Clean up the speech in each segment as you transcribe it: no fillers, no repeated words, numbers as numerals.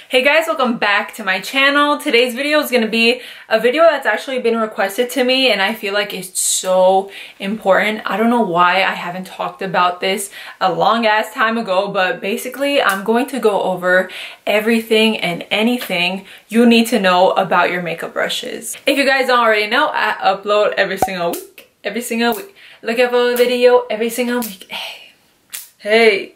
Hey guys, welcome back to my channel. Today's video is going to be a video that's actually been requested to me and I feel like it's so important. I don't know why I haven't talked about this a long ass time ago, but basically I'm going to go over everything and anything you need to know about your makeup brushes. If you guys don't already know, I upload every single week. Looking for a video every single week. Hey.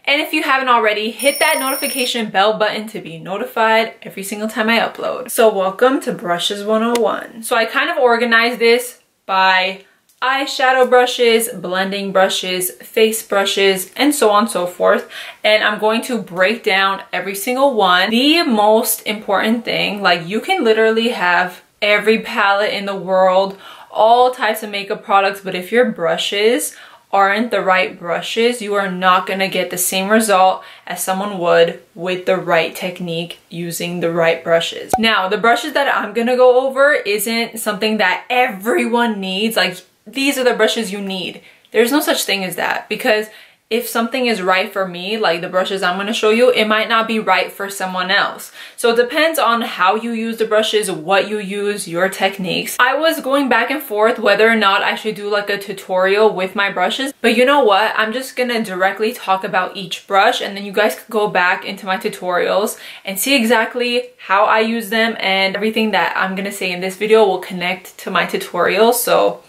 And if you haven't already, hit that notification bell button to be notified every single time I upload. So welcome to Brushes 101. So I kind of organized this by eyeshadow brushes, blending brushes, face brushes, and so on and so forth. And I'm going to break down every single one. The most important thing, like you can literally have every palette in the world, all types of makeup products, but if your brushes aren't the right brushes, you are not gonna get the same result as someone would with the right technique using the right brushes. Now, the brushes that I'm gonna go over isn't something that everyone needs. Like, these are the brushes you need. There's no such thing as that, because if something is right for me, like the brushes I'm going to show you, it might not be right for someone else. So it depends on how you use the brushes, what you use, your techniques. I was going back and forth whether or not I should do like a tutorial with my brushes, but you know what? I'm just going to directly talk about each brush and then you guys can go back into my tutorials and see exactly how I use them, and everything that I'm going to say in this video will connect to my tutorial. So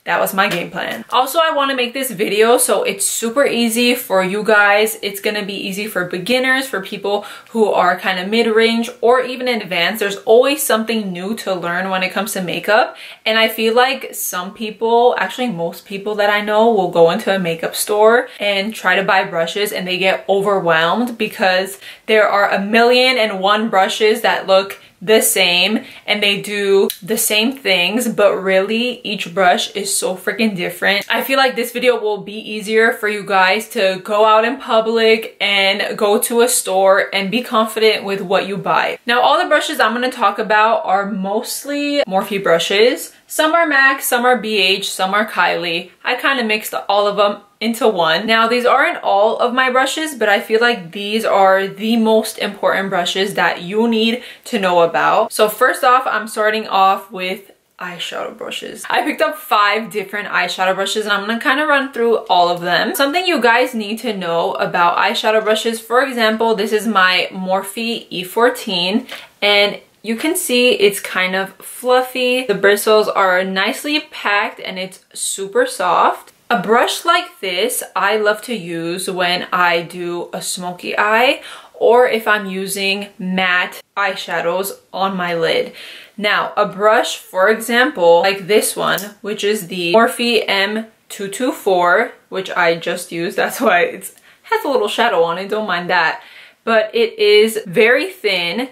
that was my game plan. Also, I want to make this video so it's super easy for you guys. It's going to be easy for beginners, for people who are kind of mid-range or even advanced. There's always something new to learn when it comes to makeup. And I feel like some people, actually most people that I know, will go into a makeup store and try to buy brushes and they get overwhelmed because there are 1,000,001 brushes that look the same and they do the same things, but really each brush is so freaking different. I feel like this video will be easier for you guys to go out in public and go to a store and be confident with what you buy. Now, all the brushes I'm going to talk about are mostly Morphe brushes. Some are MAC, some are BH, some are Kylie. I kind of mixed all of them into one. Now, these aren't all of my brushes, but I feel like these are the most important brushes that you need to know about. So first off, I'm starting off with eyeshadow brushes. I picked up 5 different eyeshadow brushes and I'm gonna kind of run through all of them. Something you guys need to know about eyeshadow brushes, for example, this is my Morphe E14 and you can see it's kind of fluffy. The bristles are nicely packed and it's super soft. A brush like this I love to use when I do a smoky eye or if I'm using matte eyeshadows on my lid. Now, a brush, for example, like this one, which is the Morphe M224, which I just used, that's why it has a little shadow on it, don't mind that. But it is very thin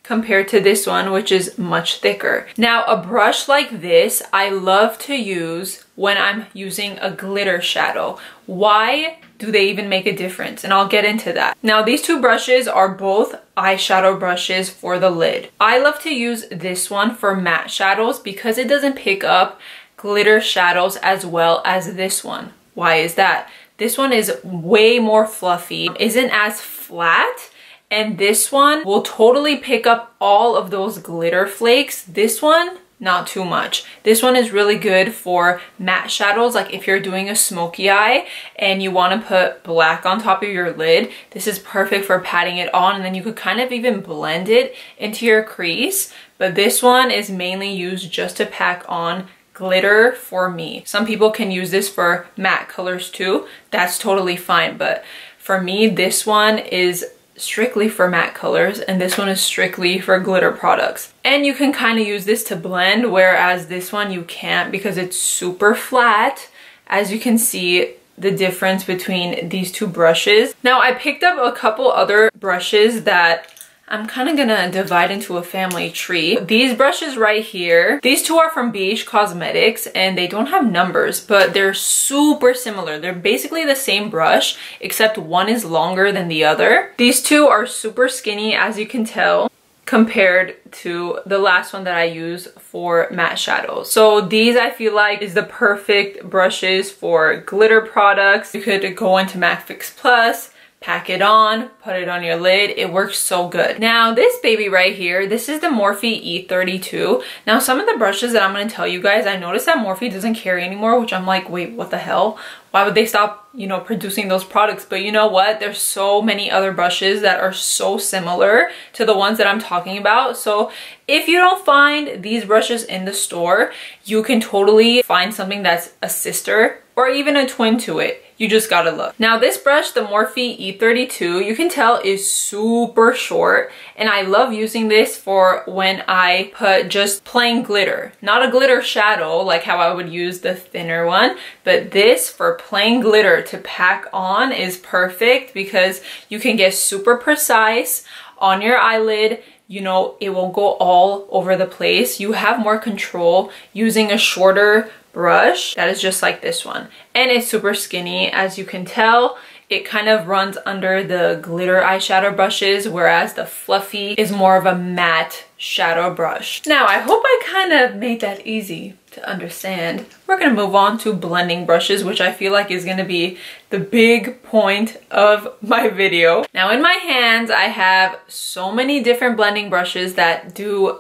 compared to this one, which is much thicker. Now, a brush like this, I love to use when I'm using a glitter shadow. Why do they even make a difference? And I'll get into that. Now, these 2 brushes are both eyeshadow brushes for the lid. I love to use this one for matte shadows because it doesn't pick up glitter shadows as well as this one. Why is that? This one is way more fluffy, isn't as flat, and this one will totally pick up all of those glitter flakes. This one, not too much. This one is really good for matte shadows, like if you're doing a smoky eye and you want to put black on top of your lid, this is perfect for patting it on, and then you could kind of even blend it into your crease. But this one is mainly used just to pack on glitter for me. Some people can use this for matte colors too. That's totally fine, but for me, this one is strictly for matte colors and this one is strictly for glitter products. And you can kind of use this to blend, whereas this one you can't because it's super flat. As you can see, the difference between these 2 brushes. Now, I picked up a couple other brushes that I'm kind of gonna divide into a family tree. These brushes right here, these 2 are from BH Cosmetics and they don't have numbers, but they're super similar. They're basically the same brush, except one is longer than the other. These 2 are super skinny, as you can tell, compared to the last one that I use for matte shadows. So these I feel like is the perfect brushes for glitter products. You could go into MAC Fix Plus, pack it on, put it on your lid. It works so good. Now this baby right here, this is the Morphe E32. Now some of the brushes that I'm going to tell you guys, I noticed that Morphe doesn't carry anymore, which I'm like, wait, what the hell? Why would they stop, you know, producing those products? But you know what? There's so many other brushes that are so similar to the ones that I'm talking about. So if you don't find these brushes in the store, you can totally find something that's a sister or even a twin to it. You just gotta look. Now this brush, the Morphe E32, you can tell is super short, and I love using this for when I put just plain glitter. Not a glitter shadow like how I would use the thinner one, but this for plain glitter to pack on is perfect because you can get super precise on your eyelid. You know, it won't go all over the place. You have more control using a shorter brush that is just like this one, and it's super skinny. As you can tell, it kind of runs under the glitter eyeshadow brushes, whereas the fluffy is more of a matte shadow brush. Now I hope I kind of made that easy to understand. We're gonna move on to blending brushes, which I feel like is gonna be the big point of my video. Now in my hands I have so many different blending brushes that do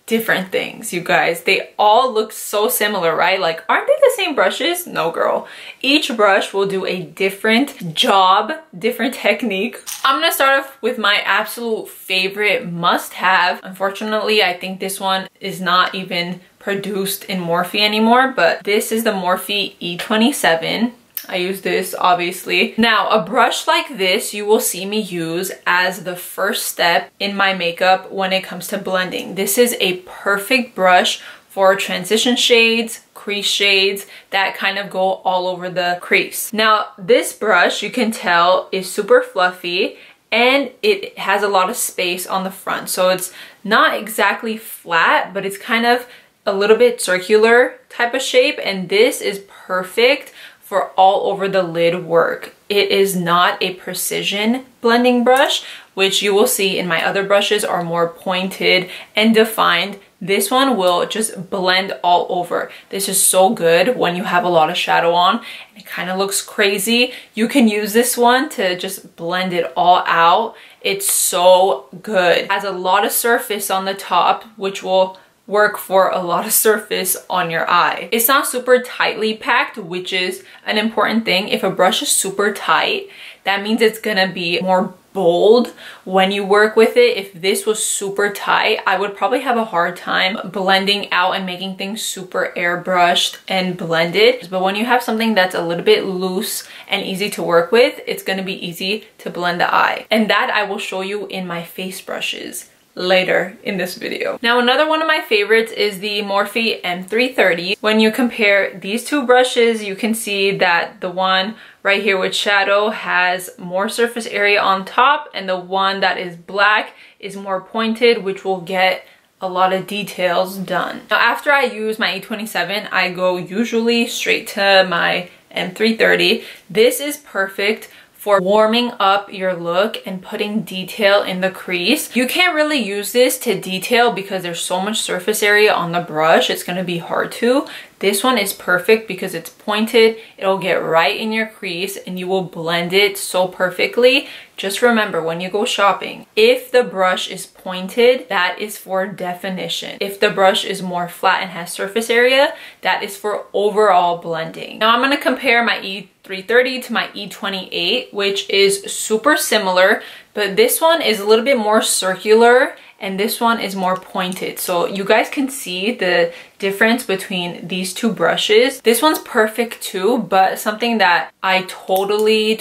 different things, you guys. They all look so similar, right? Like, aren't they the same brushes? No, girl. Each brush will do a different job, different technique. I'm gonna start off with my absolute favorite must-have. Unfortunately, I think this one is not even produced in Morphe anymore, but this is the Morphe E27. I use this obviously. Now a brush like this you will see me use as the first step in my makeup when it comes to blending. This is a perfect brush for transition shades, crease shades that kind of go all over the crease. Now this brush, you can tell, is super fluffy and it has a lot of space on the front. So it's not exactly flat, but it's kind of a little bit circular type of shape, and this is perfect for all over the lid work. It is not a precision blending brush, which you will see in my other brushes are more pointed and defined. This one will just blend all over. This is so good when you have a lot of shadow on and it kind of looks crazy. You can use this one to just blend it all out. It's so good. It has a lot of surface on the top, which will work for a lot of surface on your eye. It's not super tightly packed, which is an important thing. If a brush is super tight, that means it's gonna be more bold when you work with it. If this was super tight, I would probably have a hard time blending out and making things super airbrushed and blended. But when you have something that's a little bit loose and easy to work with, it's gonna be easy to blend the eye. And that I will show you in my face brushes later in this video. Now another one of my favorites is the Morphe M330. When you compare these two brushes, you can see that the one right here with shadow has more surface area on top, and the one that is black is more pointed, which will get a lot of details done. Now after I use my E27, I go usually straight to my M330. This is perfect for warming up your look and putting detail in the crease. You can't really use this to detail because there's so much surface area on the brush. It's gonna be hard to. This one is perfect because it's pointed. It'll get right in your crease and you will blend it so perfectly. Just remember when you go shopping, if the brush is pointed, that is for definition. If the brush is more flat and has surface area, that is for overall blending. Now I'm gonna compare my E330 to my E28, which is super similar, but this one is a little bit more circular and this one is more pointed. So you guys can see the difference between these two brushes. This one's perfect too, but something that I totally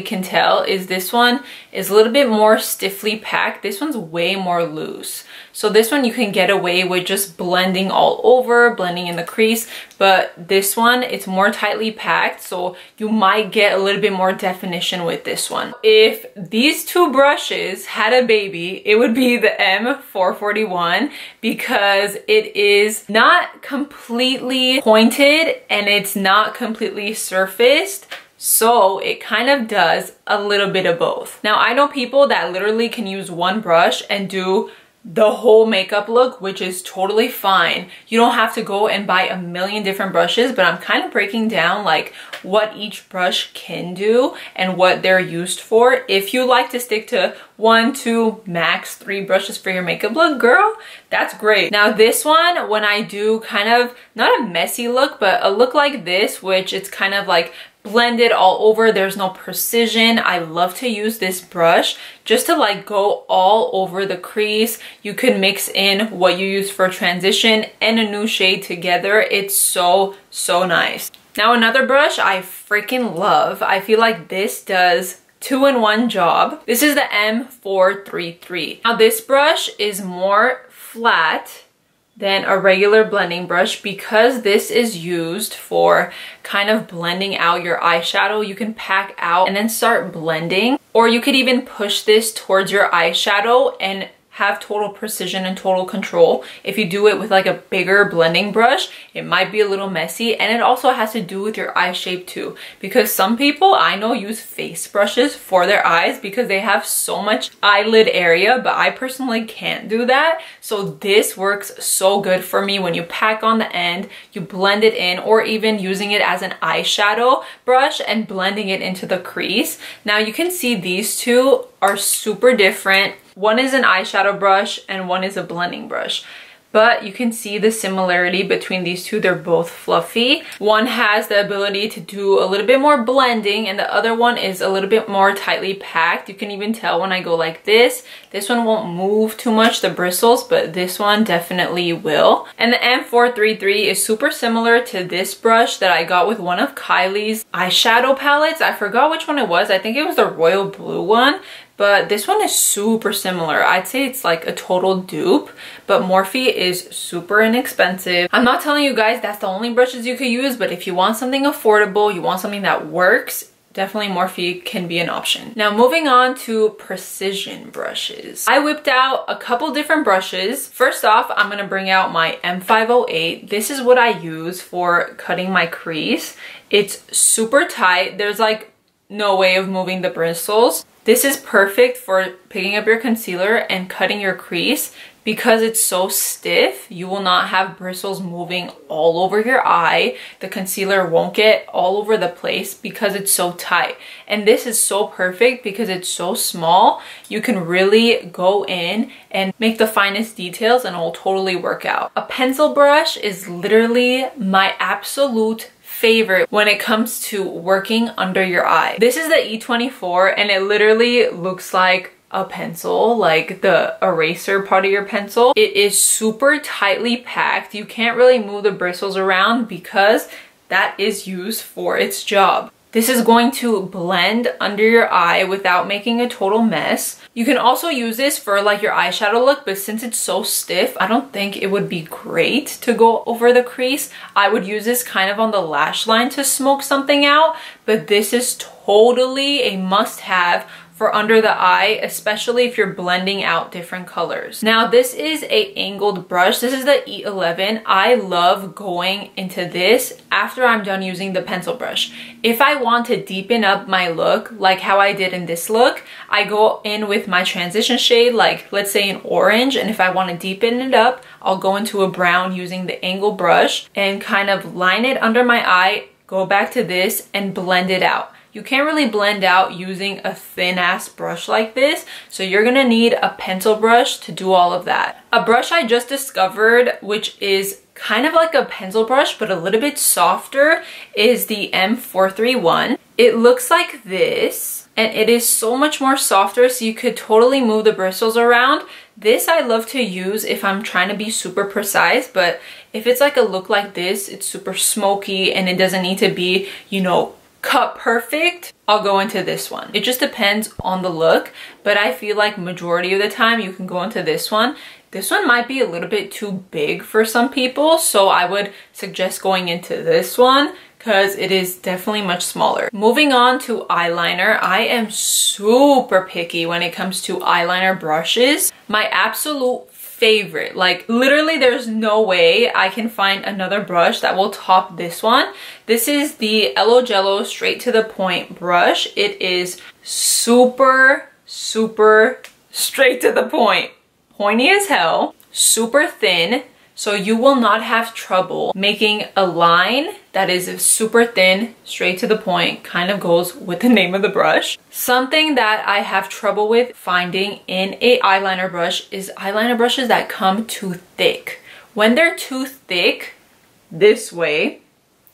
can tell is this one is a little bit more stiffly packed. This one's way more loose. So this one you can get away with just blending all over, blending in the crease, but this one, it's more tightly packed, so you might get a little bit more definition with this one. If these two brushes had a baby, it would be the M441 because it is not completely pointed and it's not completely surfaced. So it kind of does a little bit of both. Now I know people that literally can use one brush and do the whole makeup look, which is totally fine. You don't have to go and buy a million different brushes, but I'm kind of breaking down like what each brush can do and what they're used for. If you like to stick to 1, 2, max 3 brushes for your makeup look, girl, that's great. Now this one, when I do kind of, not a messy look, but a look like this, which it's kind of like blended all over, there's no precision, I love to use this brush just to like go all over the crease. You could mix in what you use for transition and a new shade together. It's so nice. Now another brush I freaking love, I feel like this does 2-in-1 job. This is the M433. Now this brush is more flat than a regular blending brush because this is used for kind of blending out your eyeshadow. You can pack out and then start blending, or you could even push this towards your eyeshadow and have total precision and total control. If you do it with like a bigger blending brush, it might be a little messy, and it also has to do with your eye shape too, because some people I know use face brushes for their eyes because they have so much eyelid area, but I personally can't do that. So this works so good for me. When you pack on the end, you blend it in, or even using it as an eyeshadow brush and blending it into the crease. Now you can see these two are super different. One is an eyeshadow brush and one is a blending brush. But you can see the similarity between these two. They're both fluffy. One has the ability to do a little bit more blending, and the other one is a little bit more tightly packed. You can even tell when I go like this. This one won't move too much, the bristles, but this one definitely will. And the M433 is super similar to this brush that I got with one of Kylie's eyeshadow palettes. I forgot which one it was. I think it was the royal blue one. But this one is super similar. I'd say it's like a total dupe, but Morphe is super inexpensive. I'm not telling you guys that's the only brushes you could use, but if you want something affordable, you want something that works, definitely Morphe can be an option. Now moving on to precision brushes. I whipped out a couple different brushes. First off, I'm gonna bring out my M508. This is what I use for cutting my crease. It's super tight. There's like no way of moving the bristles. This is perfect for picking up your concealer and cutting your crease because it's so stiff. You will not have bristles moving all over your eye. The concealer won't get all over the place because it's so tight. And this is so perfect because it's so small. You can really go in and make the finest details and it will totally work out. A pencil brush is literally my absolute favorite when it comes to working under your eye. This is the E24 and it literally looks like a pencil, like the eraser part of your pencil. It is super tightly packed. You can't really move the bristles around because that is used for its job. This is going to blend under your eye without making a total mess. You can also use this for like your eyeshadow look, but since it's so stiff, I don't think it would be great to go over the crease. I would use this kind of on the lash line to smoke something out, but this is totally a must-have for under the eye, especially if you're blending out different colors. Now this is a angled brush. This is the E11. I love going into this after I'm done using the pencil brush. If I want to deepen up my look, like how I did in this look, I go in with my transition shade, like let's say an orange, and if I want to deepen it up, I'll go into a brown using the angle brush and kind of line it under my eye, go back to this and blend it out. You can't really blend out using a thin ass brush like this, so you're gonna need a pencil brush to do all of that. A brush I just discovered, which is kind of like a pencil brush but a little bit softer, is the M431. It looks like this and it is so much more softer, so you could totally move the bristles around. This I love to use if I'm trying to be super precise, but if it's like a look like this, it's super smoky and it doesn't need to be, you know, cut perfect, I'll go into this one. It just depends on the look, but I feel like majority of the time you can go into this one. This one might be a little bit too big for some people, so I would suggest going into this one because it is definitely much smaller. Moving on to eyeliner, I am super picky when it comes to eyeliner brushes. My absolute favorite, like literally there's no way I can find another brush that will top this one. This is the Elo Jello straight to the point brush. It is super straight to the point. pointy as hell, super thin, so you will not have trouble making a line that is super thin, straight to the point, kind of goes with the name of the brush. Something that I have trouble with finding in a eyeliner brush is eyeliner brushes that come too thick. When they're too thick, this way,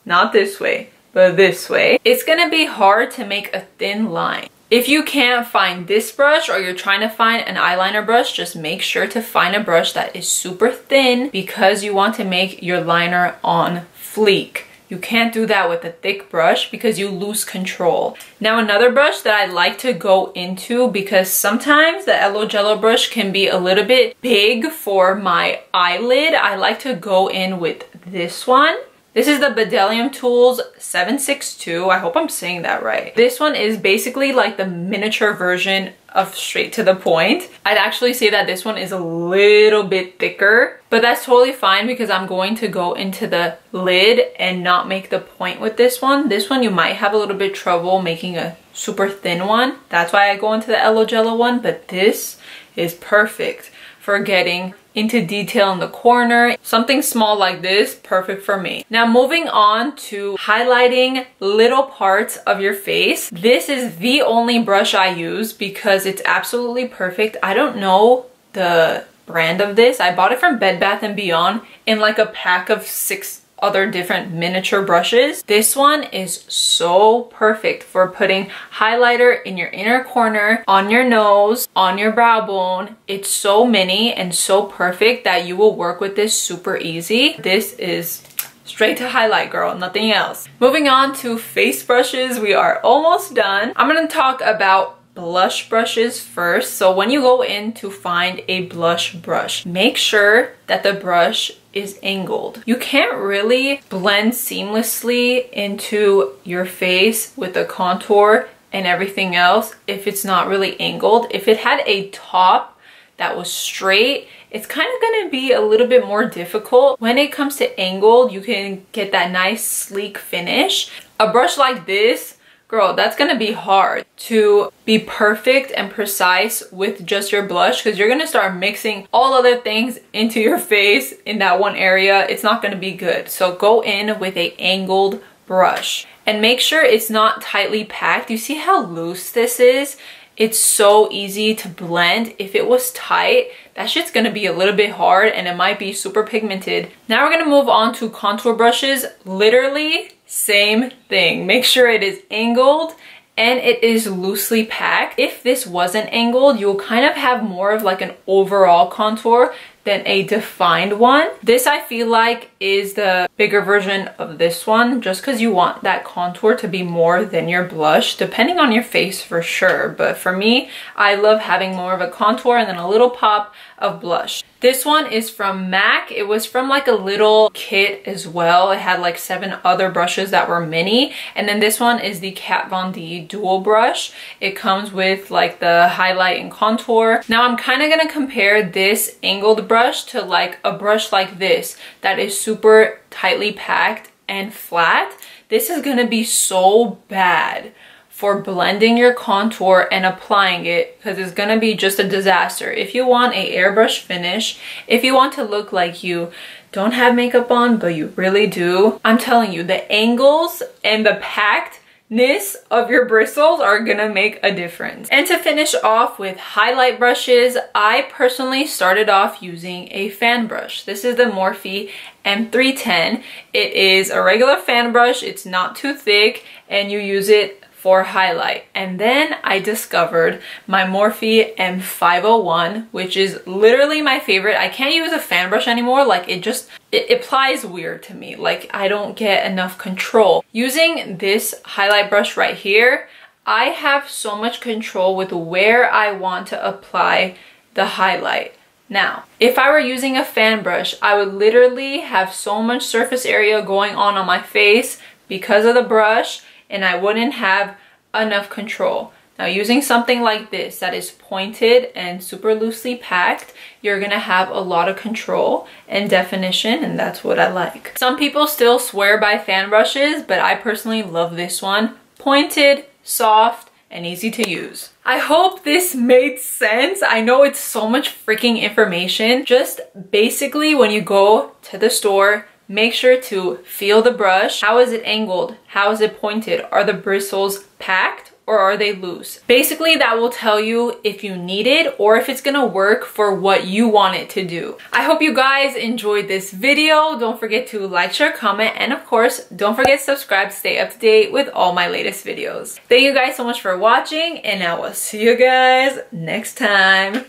not this way, but this way, it's gonna be hard to make a thin line. If you can't find this brush or you're trying to find an eyeliner brush, just make sure to find a brush that is super thin because you want to make your liner on fleek. You can't do that with a thick brush because you lose control. Now another brush that I like to go into, because sometimes the Elo Jello brush can be a little bit big for my eyelid, I like to go in with this one. This is the Bdellium Tools 762. I hope I'm saying that right. This one is basically like the miniature version of straight to the point. I'd actually say that this one is a little bit thicker, but that's totally fine because I'm going to go into the lid and not make the point with this one. This one you might have a little bit trouble making a super thin one. That's why I go into the Elo Jello one, but this is perfect for getting into detail in the corner. Something small like this, perfect for me. Now moving on to highlighting little parts of your face. This is the only brush I use because it's absolutely perfect. I don't know the brand of this. I bought it from Bed Bath & Beyond in like a pack of 6 other different miniature brushes. This one is so perfect for putting highlighter in your inner corner, on your nose, on your brow bone. It's so mini and so perfect that you will work with this super easy. This is straight to highlight, girl, nothing else. Moving on to face brushes, we are almost done. I'm gonna talk about blush brushes first. So when you go in to find a blush brush, make sure that the brush is angled. You can't really blend seamlessly into your face with the contour and everything else if it's not really angled. If it had a top that was straight, it's kind of going to be a little bit more difficult. When it comes to angled, you can get that nice sleek finish. A brush like this, girl, that's gonna be hard to be perfect and precise with just your blush because you're gonna start mixing all other things into your face in that one area. It's not gonna be good. So go in with a angled brush and make sure it's not tightly packed. You see how loose this is? It's so easy to blend. If it was tight, that shit's gonna be a little bit hard and it might be super pigmented. Now we're gonna move on to contour brushes. Literally, same thing. Make sure it is angled and it is loosely packed. If this wasn't angled, you'll kind of have more of like an overall contour than a defined one. This I feel like is the bigger version of this one just because you want that contour to be more than your blush, depending on your face for sure. But for me, I love having more of a contour and then a little pop of blush. This one is from MAC. It was from like a little kit as well. It had like 7 other brushes that were mini. And then this one is the Kat Von D dual brush. It comes with like the highlight and contour. Now I'm kind of going to compare this angled brush to like a brush like this that is super tightly packed and flat. This is going to be so bad for blending your contour and applying it because it's gonna be just a disaster. If you want a airbrush finish, if you want to look like you don't have makeup on but you really do, I'm telling you, the angles and the packedness of your bristles are gonna make a difference. And to finish off with highlight brushes, I personally started off using a fan brush. This is the Morphe M310. It is a regular fan brush, it's not too thick, and you use it for highlight. And then I discovered my Morphe M501, which is literally my favorite. I can't use a fan brush anymore. Like it applies weird to me. Like I don't get enough control. Using this highlight brush right here, I have so much control with where I want to apply the highlight. Now, if I were using a fan brush, I would literally have so much surface area going on my face because of the brush, and I wouldn't have enough control. Now using something like this that is pointed and super loosely packed, you're gonna have a lot of control and definition, and that's what I like. Some people still swear by fan brushes, but I personally love this one. Pointed, soft, and easy to use. I hope this made sense. I know it's so much freaking information. Just basically when you go to the store, make sure to feel the brush. How is it angled? How is it pointed? Are the bristles packed or are they loose? Basically, that will tell you if you need it or if it's gonna work for what you want it to do. I hope you guys enjoyed this video. Don't forget to like, share, comment, and of course, don't forget to subscribe to stay up to date with all my latest videos. Thank you guys so much for watching, and I will see you guys next time.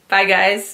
Bye, guys.